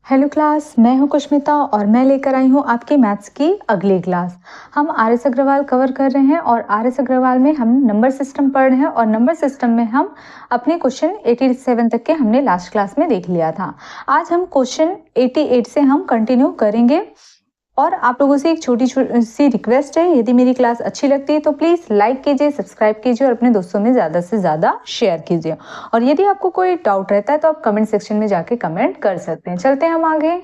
Hello class, मैं हूं कुष्मिता और मैं लेकर आई हूं आपकी मैथ्स की अगली क्लास। हम आर.एस. अग्रवाल कवर कर रहे हैं और आर.एस. अग्रवाल में हम नंबर सिस्टम पढ़ रहे हैं और नंबर सिस्टम में हम अपने क्वेश्चन 87 तक के हमने लास्ट क्लास में देख लिया था। आज हम क्वेश्चन 88 से हम कंटिन्यू करेंगे और आप लोगों से एक छोटी सी रिक्वेस्ट है, यदि मेरी क्लास अच्छी लगती है तो प्लीज़ लाइक कीजिए, सब्सक्राइब कीजिए और अपने दोस्तों में ज़्यादा से ज़्यादा शेयर कीजिए। और यदि आपको कोई डाउट रहता है तो आप कमेंट सेक्शन में जाके कमेंट कर सकते हैं। चलते हैं हम आगे।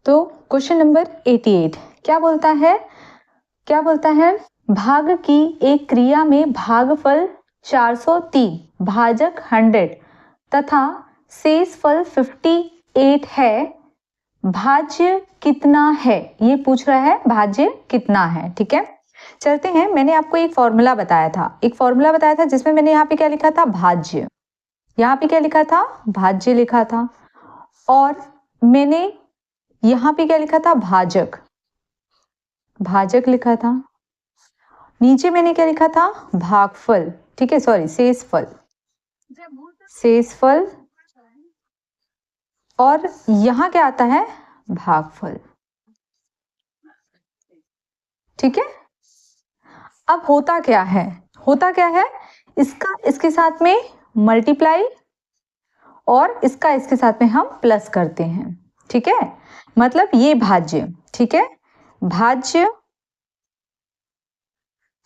तो क्वेश्चन नंबर 88 क्या बोलता है भाग की एक क्रिया में भागफल 403 भाजक 100 तथा शेषफल 58 है, भाज्य कितना है? ये पूछ रहा है भाज्य कितना है। ठीक है, चलते हैं। मैंने आपको एक फॉर्मूला बताया था, जिसमें मैंने यहाँ पे क्या लिखा था? भाज्य। यहाँ पे क्या लिखा था? भाज्य लिखा था। और मैंने यहाँ पे क्या लिखा था? भाजक लिखा था। नीचे मैंने क्या लिखा था? भागफल। ठीक है, सॉरी, शेषफल। और यहाँ क्या आता है? भागफल। ठीक है, अब होता क्या है? इसका इसके साथ में मल्टीप्लाई और इसका इसके साथ में हम प्लस करते हैं। ठीक है, मतलब ये भाज्य। ठीक है, भाज्य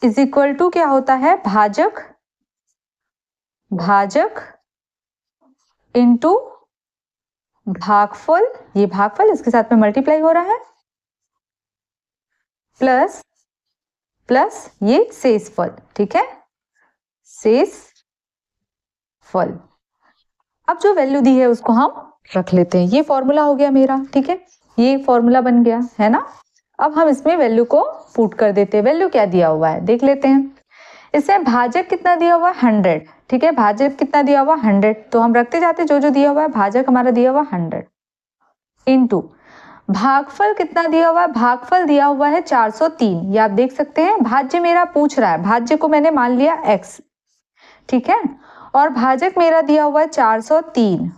इज इक्वल टू क्या होता है? भाजक इंटू भागफल। ये भागफल इसके साथ में मल्टीप्लाई हो रहा है, प्लस ये शेषफल। ठीक है, शेषफल। अब जो वैल्यू दी है उसको हम रख लेते हैं। ये फॉर्मूला हो गया मेरा। ठीक है, ये फॉर्मूला बन गया है ना। अब हम इसमें वैल्यू को पुट कर देते हैं। वैल्यू क्या दिया हुआ है देख लेते हैं। इसमें भाजक कितना दिया हुआ है? 100। ठीक है, भाजक कितना दिया हुआ? 100। तो हम रखते जाते जो जो दिया हुआ है। भाजक हमारा दिया हुआ 100 इंटू भागफल कितना दिया हुआ है? भागफल दिया हुआ है 403। ये आप देख सकते हैं। भाज्य मेरा पूछ रहा है, भाज्य को मैंने मान लिया x। ठीक है, और भाजक मेरा दिया हुआ है 403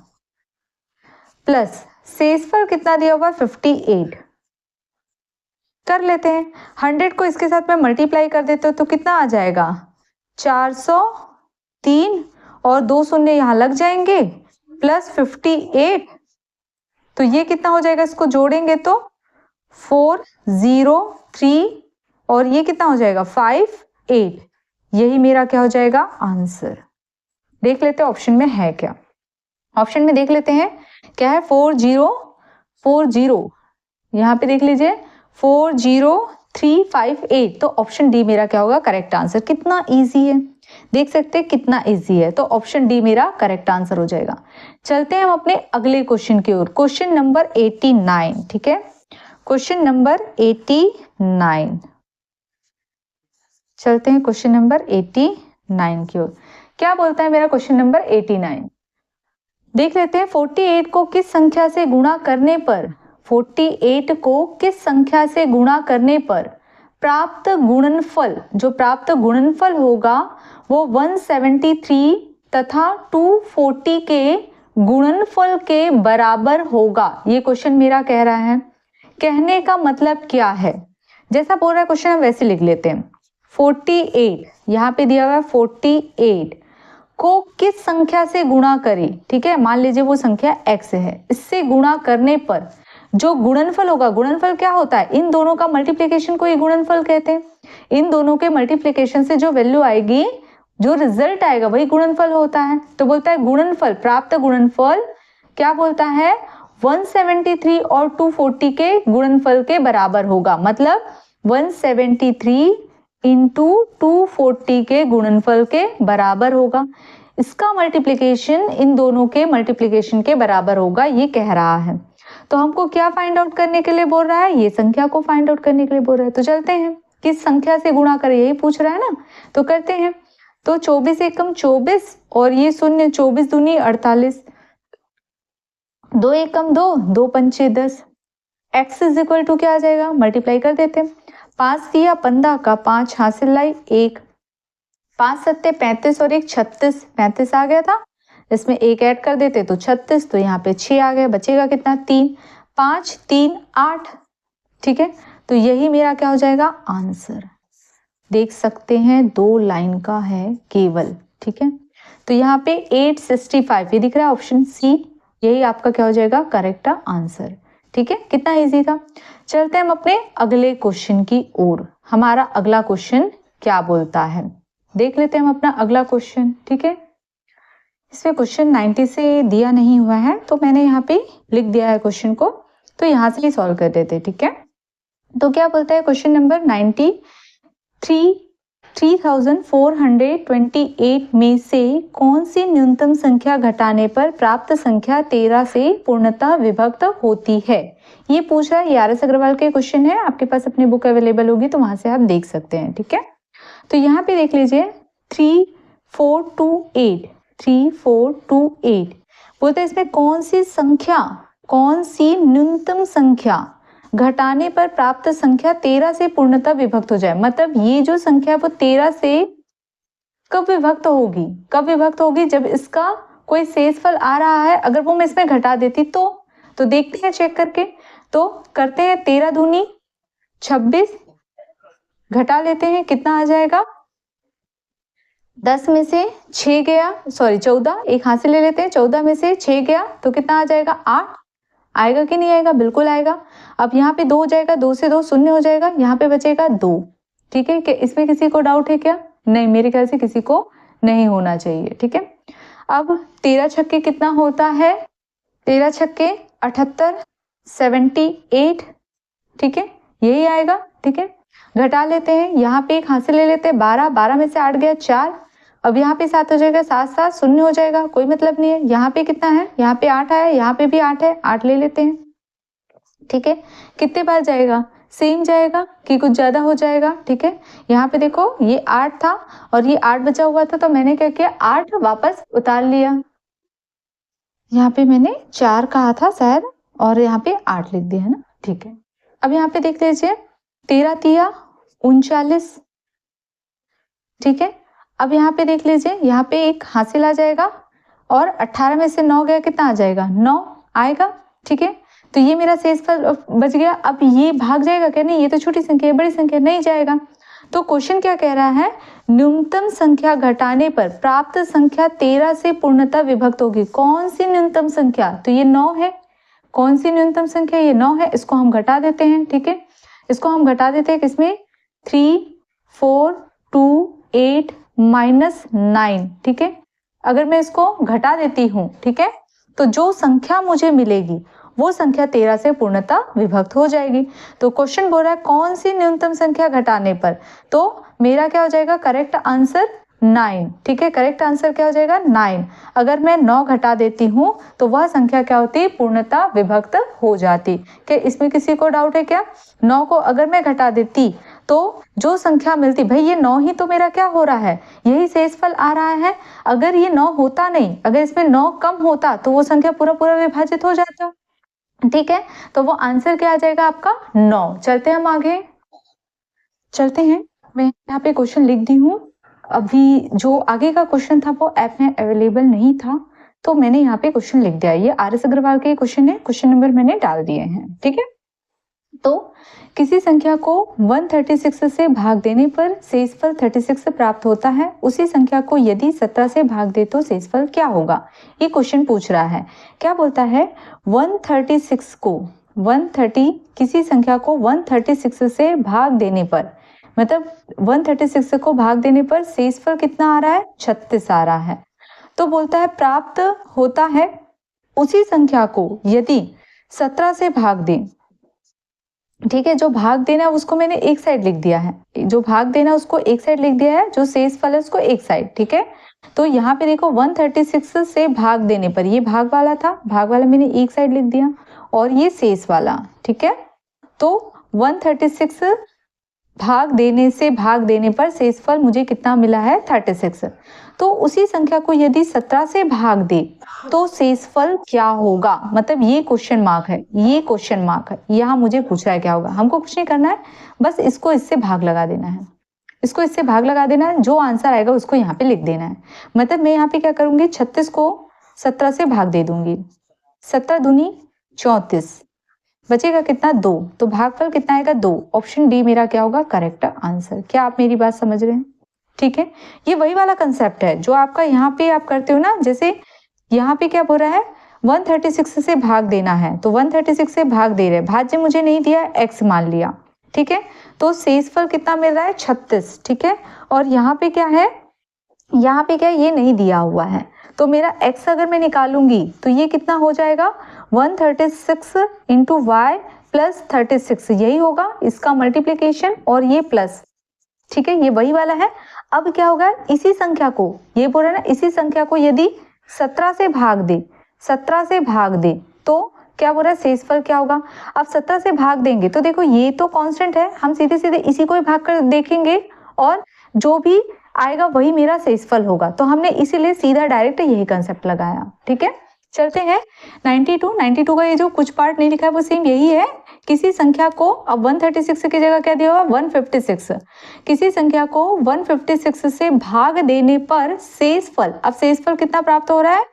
प्लस शेषफल कितना दिया हुआ है? 58। कर लेते हैं। 100 को इसके साथ में मल्टीप्लाई कर देते हो तो कितना आ जाएगा? 403 और 2 शून्य यहाँ लग जाएंगे प्लस 58। तो ये कितना हो जाएगा? इसको जोड़ेंगे तो 403 और ये कितना हो जाएगा? 58। यही मेरा क्या हो जाएगा? आंसर। देख लेते हैं ऑप्शन में है क्या। ऑप्शन में देख लेते हैं क्या है। 4040 यहाँ पे देख लीजिए 40358। तो ऑप्शन डी मेरा क्या होगा? Correct answer. कितना इजी है, देख सकते हैं कितना इजी है। तो ऑप्शन डी मेरा करेक्ट आंसर हो जाएगा। चलते हैं हम अपने अगले क्वेश्चन की ओर। Question number 89। ठीक है, क्वेश्चन नंबर 89। चलते हैं क्वेश्चन नंबर 89 की ओर। क्या बोलता है मेरा क्वेश्चन नंबर 89? देख लेते हैं। 48 को किस संख्या से गुणा करने पर 48 को किस संख्या से गुणा करने पर प्राप्त गुणनफल, जो प्राप्त गुणनफल होगा वो 173 तथा 240 के गुणनफल के बराबर होगा। ये क्वेश्चन मेरा कह रहा है। कहने का मतलब क्या है? जैसा बोल रहा है क्वेश्चन हम वैसे लिख लेते हैं। 48 यहाँ पे दिया हुआ है, 48 को किस संख्या से गुणा करें। ठीक है, मान लीजिए वो संख्या x है, इससे गुणा करने पर जो गुणनफल होगा, गुणनफल क्या होता है? इन दोनों का मल्टीप्लिकेशन को ही गुणनफल कहते हैं। इन दोनों के मल्टीप्लिकेशन से जो वैल्यू आएगी, जो रिजल्ट आएगा वही गुणनफल होता है। तो बोलता है गुणनफल, प्राप्त गुणनफल क्या बोलता है? 173 और 240 के गुणनफल के बराबर होगा। मतलब 173 इंटू 240 के गुणनफल के बराबर होगा। इसका मल्टीप्लिकेशन इन दोनों के मल्टीप्लिकेशन के बराबर होगा, ये कह रहा है। तो हमको क्या फाइंड आउट करने के लिए बोल रहा है? ये संख्या को फाइंड आउट करने के लिए बोल रहा है। तो चलते हैं, किस संख्या से गुणा करें यही पूछ रहा है ना, तो करते हैं। तो 24 एकम 24 और ये शून्य, 24 दूनी 48, 2 एकम 2, 2 पंचे 10। x इज इक्वल टू क्या आ जाएगा? मल्टीप्लाई कर देते हैं। 5 दिया 15 का 5 हासिल लाई 1, 5 सत्ते 35 और 1 36, 35 आ गया था। इसमें एक ऐड कर देते तो 36, तो यहाँ पे 6 आ गया, बचेगा कितना 3, 5 3 8, ठीक है। तो यही मेरा क्या हो जाएगा आंसर। देख सकते हैं 2 लाइन का है केवल, ठीक है। तो यहाँ पे 865 ये दिख रहा है ऑप्शन सी, यही आपका क्या हो जाएगा करेक्ट आंसर, ठीक है। कितना इजी था। चलते हैं हम अपने अगले क्वेश्चन की ओर। हमारा अगला क्वेश्चन क्या बोलता है, देख लेते हैं हम अपना अगला क्वेश्चन, ठीक है। इसमें क्वेश्चन 90 से दिया नहीं हुआ है, तो मैंने यहाँ पे लिख दिया है क्वेश्चन को, तो यहाँ से ही सॉल्व कर देते, ठीक है। तो क्या बोलता है क्वेश्चन नंबर 3428 में से कौन सी न्यूनतम संख्या घटाने पर प्राप्त संख्या 13 से पूर्णतः विभक्त होती है। ये पूछ रहा है, ये RS अग्रवाल के क्वेश्चन है, आपके पास अपनी बुक अवेलेबल होगी तो वहां से आप देख सकते हैं, ठीक है। तो यहाँ पे देख लीजिए 3428 बोलते हैं इसमें कौन सी संख्या, कौन सी न्यूनतम संख्या घटाने पर प्राप्त संख्या 13 से पूर्णतः विभक्त हो जाए। मतलब ये जो संख्या वो 13 से कब विभक्त होगी, कब विभक्त होगी, जब इसका कोई शेषफल आ रहा है, अगर वो मैं इसमें घटा देती तो देखते हैं चेक करके। तो करते हैं 13 दूनी 26, घटा लेते हैं कितना आ जाएगा, 10 में से 6 गया, सॉरी 14, एक हाथ से ले लेते हैं, 14 में से 6 गया तो कितना आ जाएगा 8, आएगा कि नहीं आएगा, बिल्कुल आएगा। अब यहाँ पे 2 हो जाएगा, 2 से 2 शून्य हो जाएगा, यहाँ पे बचेगा 2, ठीक है। कि इसमें किसी को डाउट है क्या, नहीं मेरे ख्याल से किसी को नहीं होना चाहिए, ठीक है। अब 13 छक्के कितना होता है, 13 छक्के 78, 78, ठीक है, यही आएगा, ठीक है। घटा लेते हैं, यहाँ पे एक हाथ से ले लेते हैं 12, 12 में से 8 गया 4, अब यहाँ पे 7 हो जाएगा, 7 7 शून्य हो जाएगा, कोई मतलब नहीं है। यहाँ पे कितना है, यहाँ पे 8 आया, यहाँ पे भी 8 है, 8 ले लेते हैं, ठीक है। कितने बार जाएगा, सेम जाएगा कि कुछ ज्यादा हो जाएगा, ठीक है। यहाँ पे देखो ये 8 था और ये 8 बचा हुआ था, तो मैंने क्या किया 8 वापस उतार लिया, यहाँ पे मैंने 4 कहा था शायद और यहाँ पे 8 लिख दिया है ना, ठीक है। अब यहाँ पे देख लीजिए 13 तिया 39, ठीक है। अब यहाँ पे देख लीजिए, यहाँ पे एक हासिल आ जाएगा और 18 में से 9 गया, कितना आ जाएगा 9 आएगा, ठीक है। तो ये मेरा शेषफल बच गया। अब ये भाग जाएगा क्या, नहीं ये तो छोटी संख्या है, बड़ी संख्या नहीं जाएगा। तो क्वेश्चन क्या कह रहा है, न्यूनतम संख्या घटाने पर प्राप्त संख्या 13 से पूर्णतः विभक्त होगी। कौन सी न्यूनतम संख्या, तो ये 9 है, कौन सी न्यूनतम संख्या, ये 9 है, इसको हम घटा देते हैं, ठीक है। इसको हम घटा देते हैं किसमें, 3 4 2 8 -9, ठीक है। अगर मैं इसको घटा देती हूँ, ठीक है, तो जो संख्या मुझे मिलेगी वो संख्या 13 से पूर्णतः विभक्त हो जाएगी। तो क्वेश्चन बोल रहा है कौन सी न्यूनतम संख्या घटाने पर, तो मेरा क्या हो जाएगा करेक्ट आंसर 9, ठीक है। करेक्ट आंसर क्या हो जाएगा 9। अगर मैं 9 घटा देती हूँ तो वह संख्या क्या होती, पूर्णतः विभक्त हो जाती। क्या इसमें किसी को डाउट है क्या, 9 को अगर मैं घटा देती तो जो संख्या मिलती, भाई ये 9 ही तो मेरा क्या हो रहा है, यही शेषफल आ रहा है। अगर ये 9 होता नहीं, अगर इसमें 9 कम होता तो वो संख्या पूरा पूरा विभाजित हो जाता, ठीक है। तो वो आंसर क्या आ जाएगा आपका 9। चलते हैं हम आगे, चलते हैं। मैं यहाँ पे क्वेश्चन लिख दी हूँ, अभी जो आगे का क्वेश्चन था वो ऐप में अवेलेबल नहीं था, तो मैंने यहाँ पे क्वेश्चन लिख दिया। ये RS अग्रवाल के क्वेश्चन है, क्वेश्चन नंबर मैंने डाल दिए हैं, ठीक है। तो किसी संख्या को 136 से भाग देने पर शेषफल 36 प्राप्त होता है, उसी संख्या को यदि 17 से भाग दे तो शेषफल क्या होगा। ये क्वेश्चन पूछ रहा है। क्या बोलता है 136 को 130 किसी संख्या को 136 से भाग देने पर, मतलब 136 को भाग देने पर शेषफल कितना आ रहा है 36 आ रहा है। तो बोलता है प्राप्त होता है उसी संख्या को यदि 17 से भाग दें, ठीक है। जो भाग देना है उसको मैंने एक साइड लिख दिया है, जो भाग देना है उसको एक साइड लिख दिया है, जो शेषफल है उसको एक साइड, ठीक है। तो यहाँ पे देखो 136 से भाग देने पर, ये भाग वाला था, भाग वाला मैंने एक साइड लिख दिया और ये शेष वाला, ठीक है। तो 136 भाग देने पर शेषफल मुझे कितना मिला है 36। तो उसी संख्या को यदि 17 से भाग दे तो शेषफल क्या होगा, मतलब ये क्वेश्चन मार्क है, ये क्वेश्चन मार्क है। यहाँ मुझे पूछ रहा है क्या होगा, हमको कुछ नहीं करना है, बस इसको इससे भाग लगा देना है, इसको इससे भाग लगा देना है, जो आंसर आएगा उसको यहाँ पे लिख देना है। मतलब मैं यहाँ पे क्या करूंगी 36 को 17 से भाग दे दूंगी, 17 दूनी 34, बचेगा कितना 2, तो भागफल कितना आएगा 2। ऑप्शन डी मेरा क्या होगा करेक्ट आंसर। क्या आप मेरी बात समझ रहे हैं? ठीक है, ये वही वाला कंसेप्ट है जो आपका यहाँ पे आप करते हो ना, जैसे यहाँ पे क्या बोल रहा है 136 से भाग देना है, तो 136 से भाग दे रहे, भाज्य मुझे नहीं दिया, x मान लिया, ठीक है, तो शेषफल कितना मिल रहा है 36, ठीक है, और यहाँ पे क्या है, यहाँ पे क्या है, ये नहीं दिया हुआ है, तो मेरा x अगर मैं निकालूंगी तो ये कितना हो जाएगा 136 इंटू वाई प्लस 36, यही होगा इसका मल्टीप्लीकेशन और ये प्लस, ठीक है, ये वही वाला है। अब क्या होगा, इसी संख्या को, ये बोल रहा है ना, इसी संख्या को यदि 17 से भाग दे, 17 से भाग दे तो क्या बोल रहा है शेषफल क्या होगा। अब 17 से भाग देंगे तो देखो ये तो कांस्टेंट है, हम सीधे सीधे इसी को ही भाग कर देखेंगे और जो भी आएगा वही मेरा शेषफल होगा, तो हमने इसीलिए सीधा डायरेक्ट यही कंसेप्ट लगाया, ठीक है। चलते हैं 92 का ये जो कुछ पार्ट नहीं लिखा है वो सेम यही है। किसी संख्या को, अब 136 की जगह क्या दिया हुआ 156, किसी संख्या को 156 से भाग देने पर शेषफल, अब शेषफल कितना प्राप्त हो रहा है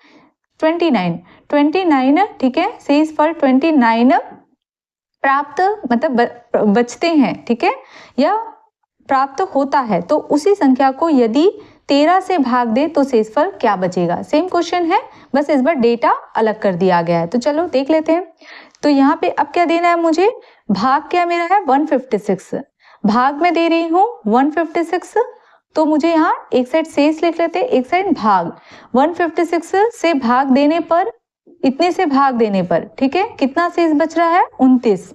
29, ठीक है, शेषफल 29 प्राप्त मतलब बचते हैं, ठीक है, या प्राप्त होता है, तो उसी संख्या को यदि 13 से भाग दे तो शेषफल क्या बचेगा। सेम क्वेश्चन है, बस इस बार डेटा अलग कर दिया गया है, तो चलो देख लेते हैं। तो यहाँ पे अब क्या देना है मुझे, भाग क्या मेरा है 156, भाग में दे रही हूँ 156, तो मुझे यहाँ एक साइड शेष लिख लेते हैं, एक साइड भाग। 156 से भाग देने पर, इतने से भाग देने पर, ठीक है, कितना शेष बच रहा है 29,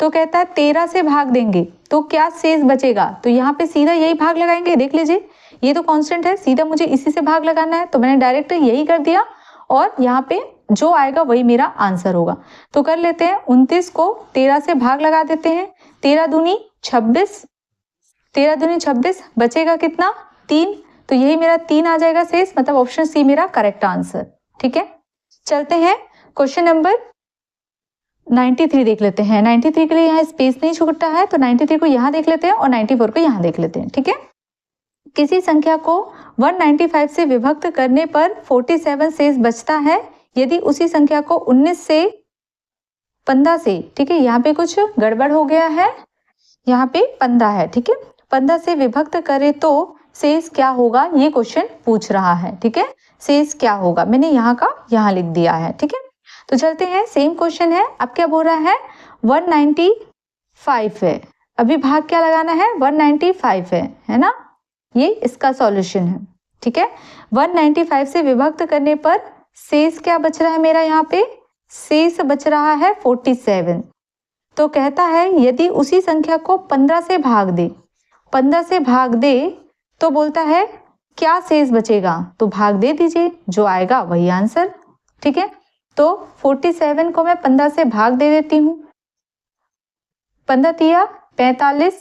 तो कहता है 13 से भाग देंगे तो क्या शेष बचेगा, तो यहाँ पे सीधा यही भाग लगाएंगे। देख लीजिए ये तो कांस्टेंट है, सीधा मुझे इसी से भाग लगाना है, तो मैंने डायरेक्ट यही कर दिया और यहाँ पे जो आएगा वही मेरा आंसर होगा। तो कर लेते हैं 29 को 13 से भाग लगा देते हैं, 13 दूनी 26, 13 दूनी 26, बचेगा कितना 3, तो यही मेरा 3 आ जाएगा शेष, मतलब ऑप्शन सी मेरा करेक्ट आंसर, ठीक है। चलते हैं क्वेश्चन नंबर 93 देख लेते हैं। 93 के लिए यहाँ स्पेस नहीं छूटता है, तो 93 को यहाँ देख लेते हैं और 94 को यहाँ देख लेते हैं, ठीक है। किसी संख्या को 195 से विभक्त करने पर 47 शेष बचता है, यदि उसी संख्या को 19 से 15 से, ठीक है, यहाँ पे कुछ गड़बड़ हो गया है, यहाँ पे 15 है, ठीक है, 15 से विभक्त करे तो शेष क्या होगा, ये क्वेश्चन पूछ रहा है, ठीक है, शेष क्या होगा, मैंने यहाँ का यहाँ लिख दिया है, ठीक है। तो चलते हैं, सेम क्वेश्चन है, अब क्या बोल रहा है 195 है, अभी भाग क्या लगाना है 195 है ना, ये इसका सॉल्यूशन है, ठीक है। 195 से विभक्त करने पर शेष क्या बच रहा है मेरा, यहाँ पे शेष बच रहा है 47, तो कहता है यदि उसी संख्या को 15 से भाग दे, 15 से भाग दे तो बोलता है क्या शेष बचेगा, तो भाग दे दीजिए, जो आएगा वही आंसर, ठीक है। तो 47 को मैं 15 से भाग दे देती हूँ, 15 तिया 45,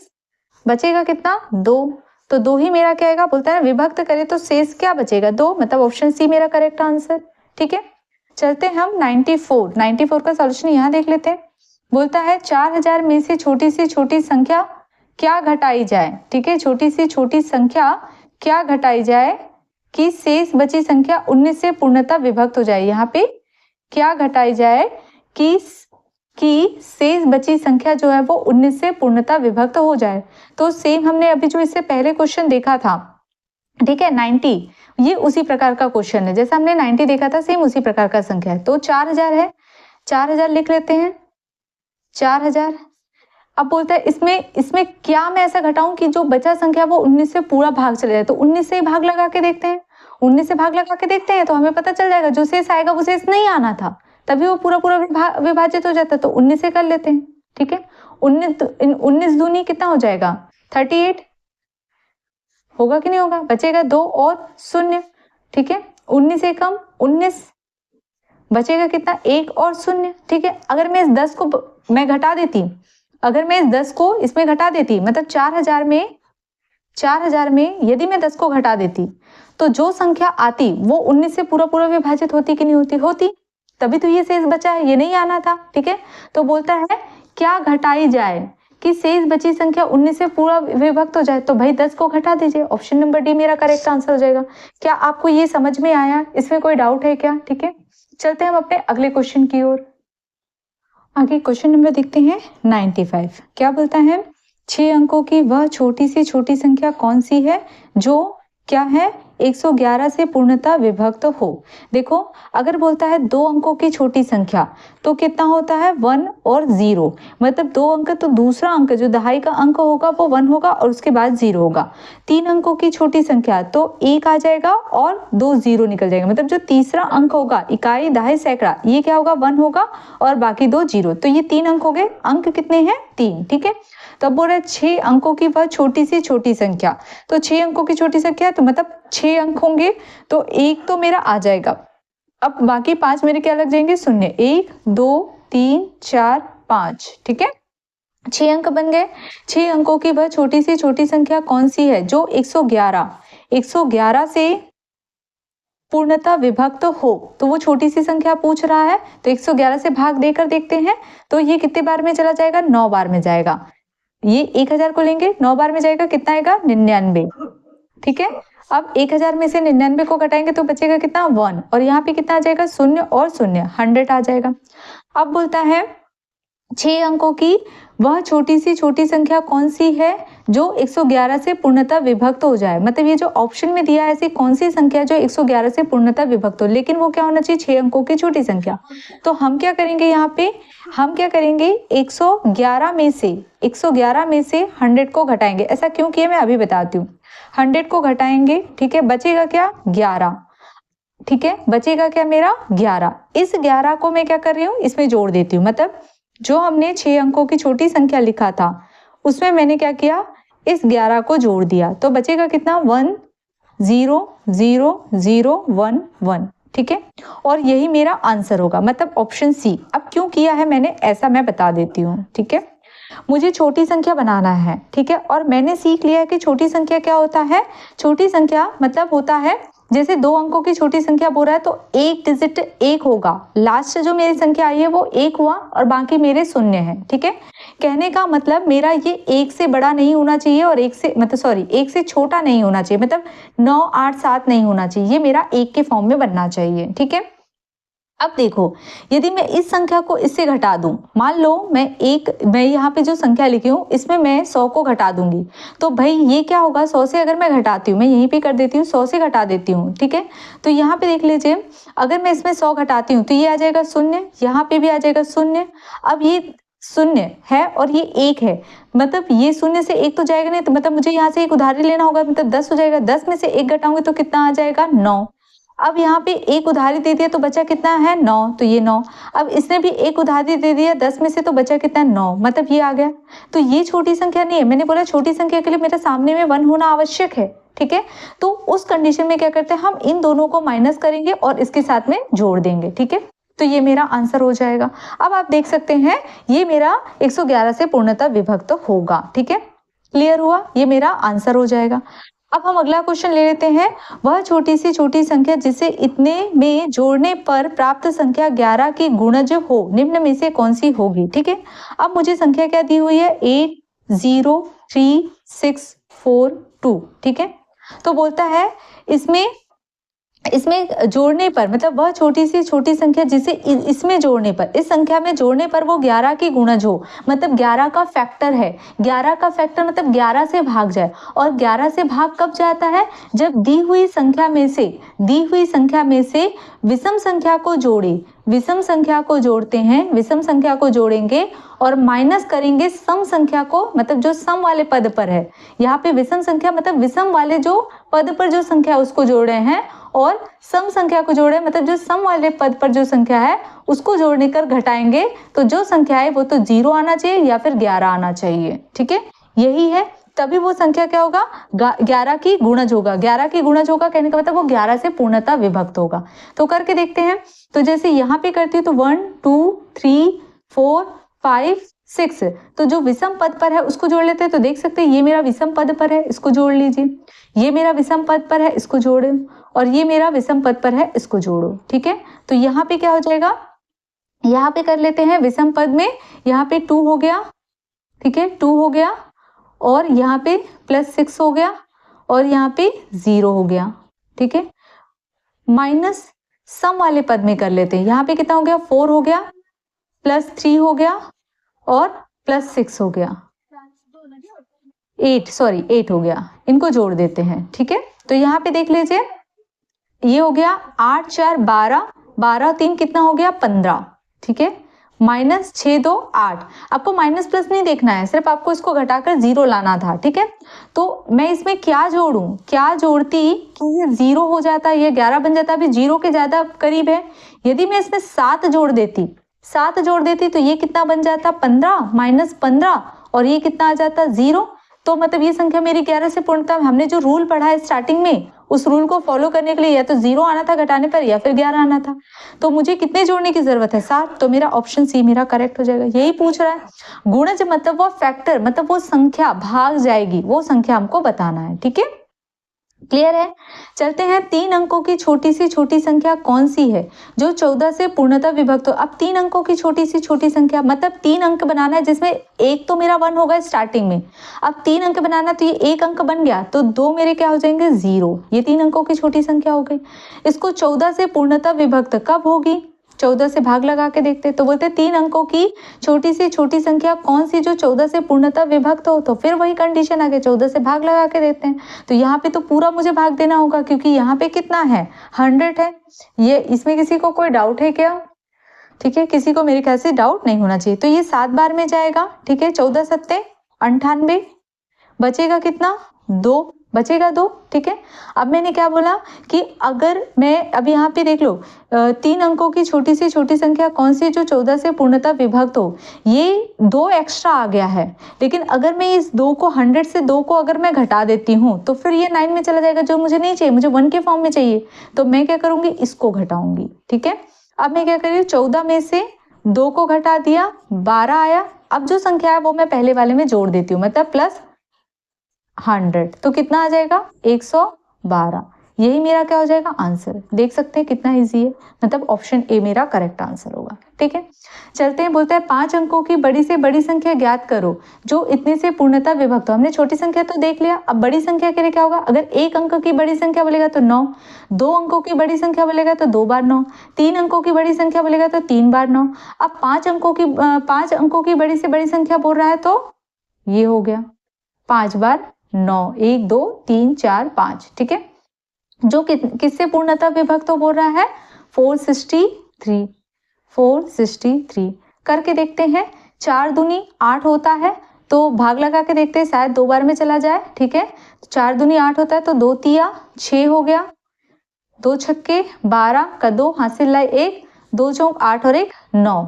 बचेगा कितना 2, तो 2 ही मेरा क्या आएगा, बोलता है विभक्त करे तो शेष क्या बचेगा 2, मतलब ऑप्शन सी मेरा करेक्ट आंसर, ठीक है। चलते हैं हम 94 का सॉल्यूशन यहाँ देख लेते हैं। बोलता है 4000 में से छोटी सी छोटी संख्या क्या घटाई जाए, ठीक है, छोटी सी छोटी संख्या क्या घटाई जाए कि शेष बची संख्या 19 से पूर्णतः विभक्त हो जाए। यहाँ पे क्या घटाई जाए कि शेष बची संख्या जो है वो 19 से पूर्णतः विभक्त हो जाए। तो सेम हमने अभी जो इससे पहले क्वेश्चन देखा था, ठीक है, 90, ये उसी प्रकार का क्वेश्चन है, जैसा हमने 90 देखा था सेम उसी प्रकार का संख्या है। तो 4000 है, 4000 लिख लेते हैं, 4000। अब बोलता है इसमें क्या मैं ऐसा घटाऊं कि जो बचा संख्या वो 19 से पूरा भाग चले जाए, तो 19 से ही भाग लगा के देखते हैं, 19 से भाग लगा के देखते हैं तो हमें पता चल जाएगा जो शेष आएगा वो शेष नहीं आना था, तभी वो पूरा विभाजित हो जाता, तो 19 से कर लेते हैं, ठीक है। 19 दूनी कितना हो जाएगा 38, होगा कि नहीं होगा, बचेगा 2 और 0, ठीक है, 19 से कम 19, बचेगा कितना 1 और 0, ठीक है। अगर मैं इस 10 को मैं घटा देती, अगर मैं इस 10 को इसमें घटा देती, मतलब 4000 में यदि मैं 10 को घटा देती तो जो संख्या आती वो 19 से पूरा विभाजित होती कि नहीं होती, तभी तो ये शेष बचा है, ये नहीं आना था, ठीक है। तो बोलता है क्या घटाई जाए कि शेष बची संख्या 19 से पूरा विभक्त हो जाए, तो भाई 10 को घटा दीजिए। ऑप्शन नंबर डी मेरा करेक्ट आंसर हो जाएगा। क्या आपको ये समझ में आया? इसमें कोई डाउट है क्या? ठीक है, चलते हैं हम अपने अगले क्वेश्चन की ओर। आगे क्वेश्चन नंबर देखते हैं 95। क्या बोलता है? 6 अंकों की वह छोटी सी छोटी संख्या कौन सी है जो क्या है 111 से पूर्णतः विभक्त हो। देखो, अगर बोलता है 2 अंकों की छोटी संख्या तो कितना होता है 1 और 0, मतलब 2 अंक तो दूसरा अंक जो दहाई का अंक होगा वो 1 होगा और उसके बाद 0 होगा। 3 अंकों की छोटी संख्या तो 1 आ जाएगा और 2 0 निकल जाएगा, मतलब जो तीसरा अंक होगा इकाई दहाई सैकड़ा ये क्या होगा 1 होगा और बाकी 2 0, तो ये 3 अंक हो गए। अंक कितने हैं 3, ठीक है। तो अब बोल रहा है 6 अंकों की वह छोटी सी छोटी संख्या, तो 6 अंकों की छोटी संख्या तो मतलब 6 अंक होंगे, तो 1 तो मेरा आ जाएगा। अब बाकी 5 मेरे क्या लग जाएंगे 0, 1 2 3 4 5, ठीक है। 6 अंक बन गए। 6 अंकों की वह छोटी सी छोटी संख्या कौन सी है जो 111 से पूर्णतः विभक्त हो। तो वो छोटी सी संख्या पूछ रहा है, तो 111 से भाग देकर देखते हैं, तो ये कितने बार में चला जाएगा 9 बार में जाएगा। ये 1000 को लेंगे 9 बार में जाएगा, कितना आएगा 99, ठीक है। अब 1000 में से 99 को घटाएंगे तो बचेगा कितना 1, और यहाँ पे कितना आ जाएगा 0 और 0, 100 आ जाएगा। अब बोलता है 6 अंकों की वह छोटी सी छोटी संख्या कौन सी है जो 111 से पूर्णतः विभक्त हो जाए, मतलब ये जो ऑप्शन में दिया है ऐसी कौन सी संख्या जो 111 से पूर्णतः विभक्त हो, लेकिन वो क्या होना चाहिए 6 अंकों की छोटी संख्या। तो हम क्या करेंगे यहाँ पे, हम क्या करेंगे 111 में से 100 को घटाएंगे। ऐसा क्यों किया मैं अभी बताती हूँ। 100 को घटाएंगे, ठीक है, बचेगा क्या 11, ठीक है, बचेगा क्या मेरा 11। इस 11 को मैं क्या कर रही हूँ इसमें जोड़ देती हूँ, मतलब जो हमने 6 अंकों की छोटी संख्या लिखा था उसमें मैंने क्या किया इस 11 को जोड़ दिया, तो बचेगा कितना 1 0 0 0 1 1, ठीक है। और यही मेरा आंसर होगा, मतलब ऑप्शन सी। अब क्यों किया है मैंने ऐसा मैं बता देती हूँ, ठीक है। मुझे छोटी संख्या बनाना है, ठीक है, और मैंने सीख लिया है कि छोटी संख्या क्या होता है। छोटी संख्या मतलब होता है जैसे 2 अंकों की छोटी संख्या बोल रहा है तो एक डिजिट 1 होगा, लास्ट जो मेरी संख्या आई है वो 1 हुआ और बाकी मेरे 0 है, ठीक है। कहने का मतलब मेरा ये 1 से बड़ा नहीं होना चाहिए और 1 से छोटा नहीं होना चाहिए, मतलब 9 8 7 नहीं होना चाहिए, ये मेरा 1 के फॉर्म में बनना चाहिए, ठीक है। अब देखो, यदि मैं इस संख्या को इससे घटा दूं, मान लो मैं यहाँ पे जो संख्या लिखी हूँ इसमें मैं 100 को घटा दूंगी, तो भाई ये क्या होगा 100 से अगर मैं घटाती हूँ, मैं यहीं पे कर देती हूँ 100 से घटा देती हूँ, ठीक है। तो यहाँ पे देख लीजिए, अगर मैं इसमें 100 घटाती हूँ तो ये आ जाएगा 0, यहाँ पे भी आ जाएगा 0। अब ये 0 है और ये 1 है, मतलब ये 0 से 1 तो जाएगा नहीं, तो मतलब मुझे यहाँ से एक उधारी लेना होगा, मतलब 10 हो जाएगा। 10 में से 1 घटाऊंगी तो कितना आ जाएगा 9। अब यहाँ पे एक उधारी दे दिया तो बचा कितना है 9, तो ये 9। अब इसने भी एक उधारी दे दिया 10 में से, तो बचा कितना है 9, मतलब ये आ गया। तो ये छोटी संख्या नहीं है, मैंने बोला छोटी संख्या के लिए मेरे सामने में 1 होना आवश्यक है, ठीक है। तो उस कंडीशन में क्या करते हैं हम इन दोनों को माइनस करेंगे और इसके साथ में जोड़ देंगे, ठीक है। तो ये मेरा आंसर हो जाएगा। अब आप देख सकते हैं ये मेरा 111 से पूर्णतः विभक्त होगा, ठीक है। क्लियर हुआ, ये मेरा आंसर हो जाएगा। अब हम अगला क्वेश्चन ले लेते हैं। वह छोटी सी छोटी संख्या जिसे इतने में जोड़ने पर प्राप्त संख्या 11 की गुणज हो निम्न में से कौन सी होगी, ठीक है। अब मुझे संख्या क्या दी हुई है 8 0 3 6 4 2, ठीक है। तो बोलता है इसमें जोड़ने पर, मतलब वह छोटी सी छोटी संख्या जिसे इसमें जोड़ने पर, इस संख्या में जोड़ने पर वो 11 की गुणज हो, मतलब 11 का फैक्टर है। 11 का फैक्टर मतलब 11 से भाग जाए, और 11 से भाग कब जाता है जब दी हुई संख्या में से विषम संख्या को जोड़े। विषम संख्या को जोड़ते हैं, विषम संख्या को जोड़ेंगे और माइनस करेंगे सम संख्या को, मतलब जो सम वाले पद पर है। यहाँ पे विषम संख्या मतलब विषम वाले जो पद पर जो संख्या उसको जोड़ रहे हैं, और सम संख्या को जोड़े मतलब जो सम वाले पद पर जो संख्या है उसको जोड़ने कर घटाएंगे, तो जो संख्या है वो तो 0 आना चाहिए या फिर 11 आना चाहिए, ठीक है। यही है, तभी वो संख्या क्या होगा 11 की गुणज होगा। 11 की गुणज होगा कहने का मतलब वो 11 से पूर्णतः विभक्त होगा। तो करके देखते हैं। तो जैसे यहाँ पे करती हूँ तो 1 2 3 4 5 6, तो जो विषम पद पर है उसको जोड़ लेते हैं। तो देख सकते हैं ये मेरा विषम पद पर है, इसको जोड़ लीजिए। ये मेरा विषम पद पर है, इसको जोड़ो, और ये मेरा विषम पद पर है, इसको जोड़ो, ठीक है। तो यहाँ पे क्या हो जाएगा, यहाँ पे कर लेते हैं विषम पद में, यहाँ पे 2 हो गया, ठीक है, 2 हो गया और यहाँ पे +6 हो गया और यहाँ पे 0 हो गया। ठीक है, माइनस सम वाले पद में कर लेते हैं। यहाँ पे कितना हो गया, 4 हो गया, +3 हो गया और +6 हो गया, 8 हो गया। इनको जोड़ देते हैं। ठीक है, तो यहाँ पे देख लीजिए, ये हो गया 8 4 12, 12 3 कितना हो गया, 15। ठीक है, -6 2 8। आपको माइनस प्लस नहीं देखना है, सिर्फ आपको इसको घटाकर 0 लाना था। ठीक है, तो मैं इसमें क्या जोड़ूं, क्या जोड़ती कि ये 0 हो जाता, ये 11 बन जाता। अभी 0 के ज्यादा करीब है। यदि मैं इसमें 7 जोड़ देती तो ये कितना बन जाता, 15 -15 और ये कितना आ जाता, 0। तो मतलब ये संख्या मेरी 11 से पूर्णतः, हमने जो रूल पढ़ा है स्टार्टिंग में, उस रूल को फॉलो करने के लिए या तो 0 आना था घटाने पर या फिर 11 आना था। तो मुझे कितने जोड़ने की जरूरत है, 7। तो मेरा ऑप्शन सी मेरा करेक्ट हो जाएगा। यही पूछ रहा है। गुणज मतलब वो फैक्टर, मतलब वो संख्या भाग जाएगी, वो संख्या हमको बताना है। ठीक है, क्लियर है। चलते हैं, 3 अंकों की छोटी से छोटी संख्या कौन सी है जो 14 से पूर्णतः विभक्त हो। अब 3 अंकों की छोटी से छोटी संख्या मतलब 3 अंक बनाना है, जिसमें एक तो मेरा 1 होगा स्टार्टिंग में। अब 3 अंक बनाना, तो ये 1 अंक बन गया तो 2 मेरे क्या हो जाएंगे, 0। ये 3 अंकों की छोटी संख्या हो गई। इसको 14 से पूर्णतः विभक्त कब होगी, 14 से भाग लगा के देखते। तो बोलते 3 अंकों की छोटी से छोटी संख्या कौन सी जो 14 से पूर्णतः विभक्त हो। तो फिर वही कंडीशन आ गई, 14 से भाग लगा के देते हैं। तो यहाँ पे तो पूरा मुझे भाग देना होगा, क्योंकि यहाँ पे कितना है, 100 है। ये इसमें किसी को कोई डाउट है क्या? ठीक है, किसी को मेरे ख्याल से डाउट नहीं होना चाहिए। तो ये 7 बार में जाएगा। ठीक है, 14 सत्ते 98, बचेगा कितना, 2, बचेगा 2। ठीक है, अब मैंने क्या बोला कि अगर मैं, अब यहाँ पे देख लो, 3 अंकों की छोटी से छोटी संख्या कौन सी जो 14 से पूर्णतः विभक्त हो। ये 2 एक्स्ट्रा आ गया है, लेकिन अगर मैं इस 2 को 100 से 2 को अगर मैं घटा देती हूँ तो फिर ये 9 में चला जाएगा, जो मुझे नहीं चाहिए, मुझे 1 के फॉर्म में चाहिए। तो मैं क्या करूँगी, इसको घटाऊंगी। ठीक है, अब मैं क्या कर रही हूँ, 14 में से 2 को घटा दिया, 12 आया। अब जो संख्या है वो मैं पहले वाले में जोड़ देती हूँ, मतलब +100, तो कितना आ जाएगा, 112। यही मेरा क्या हो जाएगा, आंसर। देख सकते हैं कितना इजी है, मतलब ऑप्शन ए मेरा करेक्ट आंसर होगा। ठीक है, चलते हैं, बोलते हैं 5 अंकों की बड़ी से बड़ी संख्या ज्ञात करो जो इतने से पूर्णतः विभक्त हो। हमने छोटी संख्या तो देख लिया, अब बड़ी संख्या के लिए क्या होगा। अगर 1 अंक की बड़ी संख्या बोलेगा तो 9, 2 अंकों की बड़ी संख्या बोलेगा तो 2 बार 9, 3 अंकों की बड़ी संख्या बोलेगा तो 3 बार 9। अब 5 अंकों की बड़ी से बड़ी संख्या बोल रहा है तो ये हो गया 5 बार 9, 1 2 3 4 5। ठीक है, जो किससे पूर्णतः विभक्त हो बोल रहा है, 463 करके देखते हैं। 4 दूनी 8 होता है, तो भाग लगा के देखते हैं, शायद 2 बार में चला जाए। ठीक है, 4 दूनी 8 होता है, तो 2 तिया 6 हो गया, 2 छक्के 12 का 2 हासिल लाए 1, 2 चौक 8 और 1 9।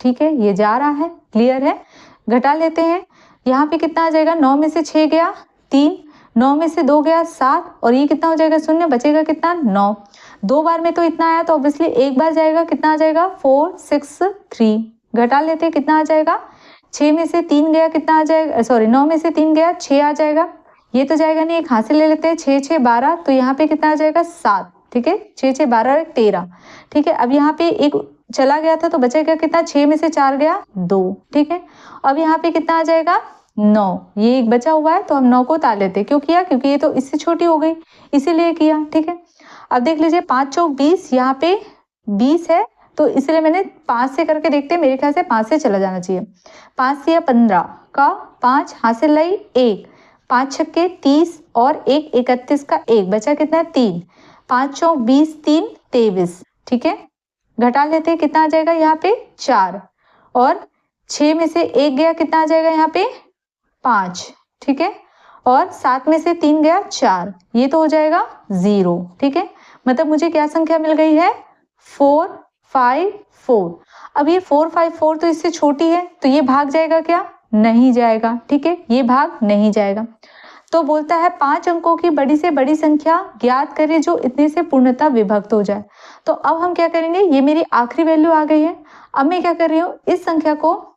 ठीक है, ये जा रहा है, क्लियर है। घटा लेते हैं, यहाँ पे कितना आ जाएगा, 9 में से 6 गया 3, 9 में से 2 गया 7 और ये कितना हो जाएगा, 0, बचेगा कितना, 9। 2 बार में तो इतना आया, तो ऑब्वियसली 1 बार जाएगा, कितना आ जाएगा, 4 6 3। घटा लेते हैं, कितना आ जाएगा, 6 में से 3 गया, कितना आ जाएगा, सॉरी 9 में से 3 गया 6 आ जाएगा। ये तो जाएगा नहीं, एक हासिल ले लेते हैं, 6 6 12, तो यहाँ पे कितना आ जाएगा, 7। ठीक है, 6 6 12 13। ठीक है, अब यहाँ पे एक चला गया था तो बचेगा कितना, 6 में से 4 गया 2। ठीक है, अब यहाँ पे कितना आ जाएगा, 9। ये एक बचा हुआ है तो हम 9 को उतार लेते हैं। क्यों किया, क्योंकि ये तो इससे छोटी हो गई, इसीलिए किया। ठीक है, अब देख लीजिए 5 चौक 20, यहाँ पे 20 है तो इसलिए मैंने 5 से करके देखते हैं, मेरे ख्याल से 5 से चला जाना चाहिए। 5 से 15 का 5 हासिल लाई 1, 5 छक्के 30 और 1 31 का 1, बचा कितना, 3। 5 चौक 20 3 23। ठीक है, घटा लेते हैं, कितना आ जाएगा यहाँ पे, 4 और 6 में से 1 गया, कितना आ जाएगा यहाँ पे, 5। ठीक है, और 7 में से 3 गया 4, ये तो हो जाएगा 0। ठीक है, मतलब मुझे क्या संख्या मिल गई है, 4 5 4। अब ये 4 5 4 तो इससे छोटी है, तो ये भाग जाएगा क्या, नहीं जाएगा। ठीक है, ये भाग नहीं जाएगा। तो बोलता है 5 अंकों की बड़ी से बड़ी संख्या ज्ञात करें जो इतने से पूर्णतः विभक्त हो जाए। तो अब हम क्या करेंगे, ये मेरी आखिरी वैल्यू आ गई है। अब मैं क्या कर रही हूँ, इस संख्या को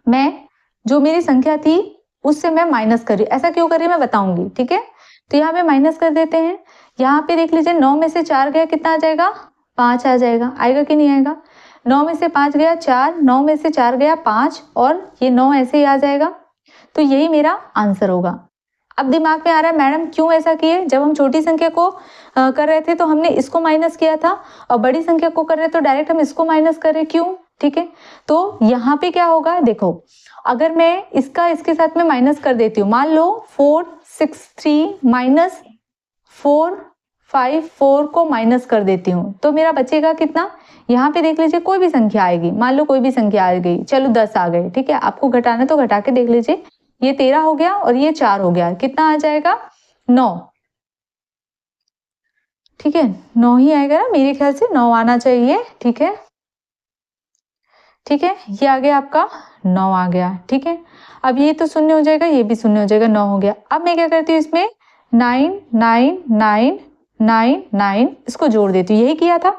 मैं, जो मेरी संख्या थी उससे मैं माइनस कर रही हूँ। ऐसा क्यों कर रही हूँ मैं बताऊंगी। ठीक है, तो यहाँ पे माइनस कर देते हैं। यहाँ पे देख लीजिए 9 में से 4 गया, कितना आ जाएगा, 5 आ जाएगा। आएगा कि नहीं आएगा, 9 में से 5 गया 4, 9 में से 4 गया 5 और ये 9 ऐसे ही आ जाएगा। तो यही मेरा आंसर होगा। अब दिमाग में आ रहा है मैडम क्यों ऐसा किए, जब हम छोटी संख्या को कर रहे थे तो हमने इसको माइनस किया था और बड़ी संख्या को कर रहे तो डायरेक्ट हम इसको माइनस कर रहे, क्यों? ठीक है, तो यहाँ पे क्या होगा, देखो अगर मैं इसका इसके साथ में माइनस कर देती हूँ, मान लो 4 6 3 माइनस 4 5 4 को माइनस कर देती हूँ तो मेरा बचेगा कितना, यहाँ पे देख लीजिए कोई भी संख्या आएगी, मान लो कोई भी संख्या आ गई, चलो 10 आ गए, ठीक है, आपको घटाना तो घटा के देख लीजिए, ये 13 हो गया और ये 4 हो गया, कितना आ जाएगा 9, ठीक है 9 ही आएगा ना, मेरे ख्याल से 9 आना चाहिए, ठीक है, ठीक है, ये आ गया आपका 9 आ गया, ठीक है। अब ये तो शून्य हो जाएगा, ये भी शून्य हो जाएगा, 9 हो गया। अब मैं क्या करती हूँ इसमें 9 9 9 9 9 इसको जोड़ देती हूँ, यही किया था।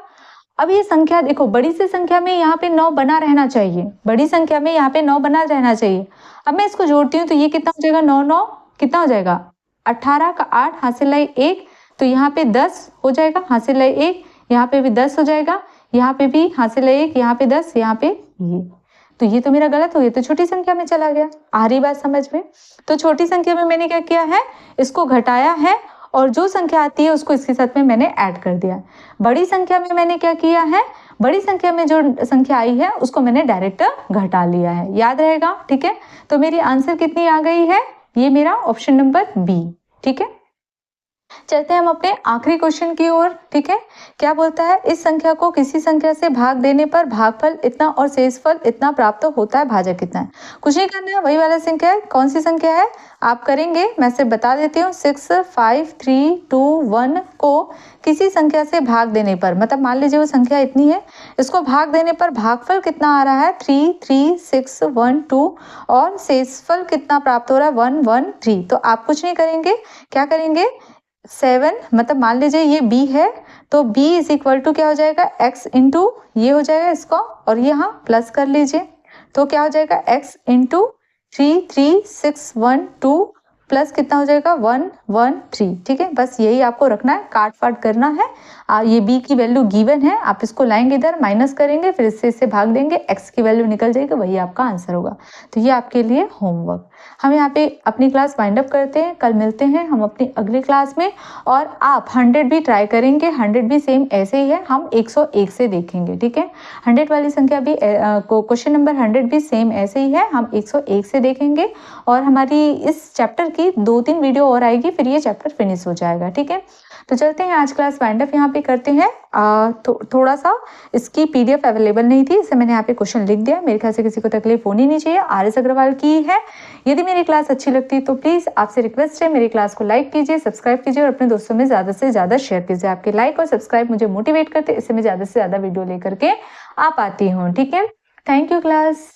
अब ये संख्या देखो, बड़ी सी संख्या में यहाँ पे 9 बना रहना चाहिए, बड़ी संख्या में यहाँ पे 9 बना रहना चाहिए। अब मैं इसको जोड़ती हूँ तो ये कितना हो जाएगा, 9 9 कितना हो जाएगा 18 का 8 हासिल लाई 1, तो यहाँ पे 10 हो जाएगा, हासिल लाई 1, यहाँ पे भी 10 हो जाएगा, यहाँ पे भी हासिल लाई 1, यहाँ पे 10, यहाँ पे ये, तो ये तो मेरा गलत हो गया, तो छोटी संख्या में चला गया। आ रही बात समझ में? तो छोटी संख्या में मैंने क्या किया है, इसको घटाया है और जो संख्या आती है उसको इसके साथ में मैंने ऐड कर दिया। बड़ी संख्या में मैंने क्या किया है, बड़ी संख्या में जो संख्या आई है उसको मैंने डायरेक्ट घटा लिया है, याद रहेगा, ठीक है। तो मेरी आंसर कितनी आ गई है, ये मेरा ऑप्शन नंबर बी, ठीक है। चलते हैं हम अपने आखिरी क्वेश्चन की ओर, ठीक है। क्या बोलता है, इस संख्या को किसी संख्या से भाग देने पर भागफल इतना और शेषफल इतना प्राप्त होता है, भाजक कितना है। कुछ नहीं करना है, वही वाला संख्या है, कौन सी संख्या है आप करेंगे, मैं सिर्फ बता देती हूँ। 6 5 3 2 1 को किसी संख्या से भाग देने पर, मतलब मान लीजिए वो संख्या इतनी है, इसको भाग देने पर भागफल कितना आ रहा है 3 3 6 1 2 और शेषफल कितना प्राप्त हो रहा है 1 1 3। तो आप कुछ नहीं करेंगे, क्या करेंगे 7, मतलब मान लीजिए ये b है तो b इज इक्वल टू क्या हो जाएगा x इंटू ये हो जाएगा इसको और यहाँ प्लस कर लीजिए, तो क्या हो जाएगा x इंटू 3 3 6 1 2 प्लस कितना हो जाएगा 1 1 3, ठीक है। बस यही आपको रखना है, काट फाट करना है। ये b की वैल्यू गिवन है, आप इसको लाएंगे इधर माइनस करेंगे, फिर इससे भाग देंगे, x की वैल्यू निकल जाएगी, वही आपका आंसर होगा। तो ये आपके लिए होमवर्क। हम यहाँ पे अपनी क्लास वाइंड अप करते हैं, कल मिलते हैं हम अपनी अगली क्लास में। और आप 100 भी ट्राई करेंगे, 100 भी सेम ऐसे ही है, हम 101 से देखेंगे, ठीक है। 100 वाली संख्या भी क्वेश्चन नंबर 100 भी सेम ऐसे ही है, हम 101 से देखेंगे। और हमारी इस चैप्टर की 2-3 वीडियो और आएगी, फिर ये चैप्टर फिनिश हो जाएगा, ठीक है। तो चलते हैं, आज क्लास वाइंड अप यहाँ पे करते हैं। थोड़ा सा इसकी PDF अवेलेबल नहीं थी, इससे मैंने यहाँ पे क्वेश्चन लिख दिया, मेरे ख्याल से किसी को तकलीफ होनी नहीं चाहिए। RS अग्रवाल की है। यदि मेरी क्लास अच्छी लगती है तो प्लीज़ आपसे रिक्वेस्ट है, मेरी क्लास को लाइक कीजिए, सब्सक्राइब कीजिए और अपने दोस्तों में ज़्यादा से ज़्यादा शेयर कीजिए। आपके लाइक और सब्सक्राइब मुझे मोटिवेट करते, इससे मैं ज़्यादा से ज़्यादा वीडियो लेकर के आ पाती हूँ, ठीक है। Thank you class.